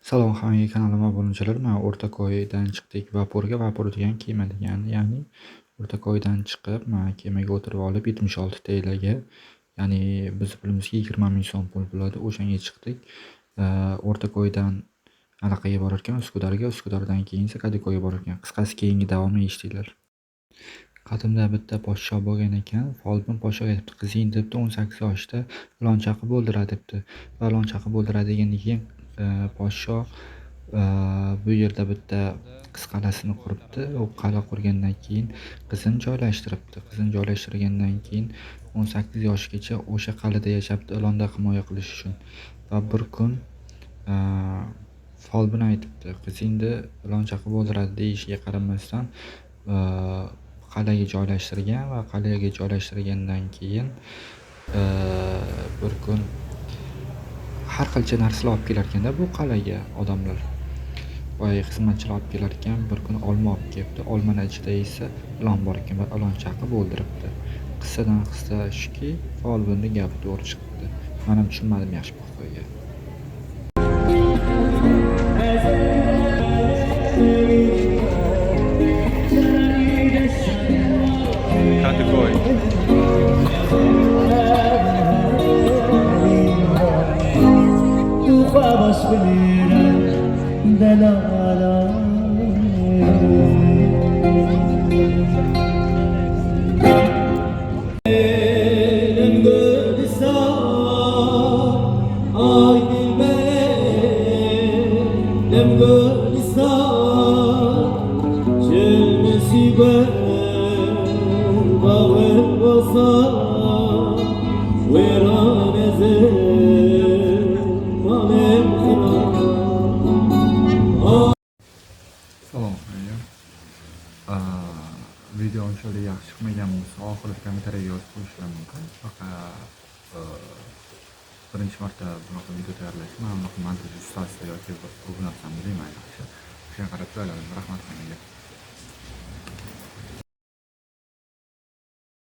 Salom, hammaga kanalim obunachilari. Mana O'rtakoydan chiqdik vapurga. Vapur degan kema degani, ya'ni O'rtakoydan chiqib, mana kemaga o'tirib olib 76 TLga, ya'ni biz pulimizga 20 ming so'm pul bo'ladi. O'shanga chiqdik. O'rtakoydan anaqaga borarkan, Uskudarga, Uskudardan keyin esa Kadukoyga borarkan. Qisqasi keyingi davomini eshitinglar. Qadimda bitta podsho bo'lgan ekan. Folbin podshoga aytibdi, qizing debdi 18 yoshda ilon chaqib o'ldira debdi. Va ilon chaqib o'ldira degandan keyin podsho bu yerda bitta qisqalasini quribdi. U qal'a qurgandan keyin qizini joylashtiribdi. Qizini joylashtirgandan keyin 18 yoshgacha o'sha qal'ada yashabdi, ilondan himoya qilish uchun. Va bir kun folbin aytibdi, qizingni ilon chaqib o'ldiradi deyishiga qaramasdan qal'aga joylashtirgan va qal'aga joylashtirgandan keyin bir kun har qancha narsalar olib kelarkanda bu qal'aga odamlar. Boyagi xizmatchilar olib kelar ekan, bir kun olma olib kelibdi. Olmaning ichida esa ilon bor ekan va ilon chaqib o'ldiribdi. Qissadan qissa shuki, folbinning gapi to'g'ri chiqibdi. Men ham tushunmadim yaxshi boqqiga. Kadukoy. خوابش بمیرم دلالم Salom, video unchalik yaxshi chiqmagan bo'lsa, oxirida kommentariyga yozib qo'yishlar mumkin. Faqat birinchi marta bunaqa video tayyorlashni, mana bunaqa montaj ustasida yoki bir narsani bilmayman yaxshi. O'shanga qarab joyladim. Rahmat hammaga.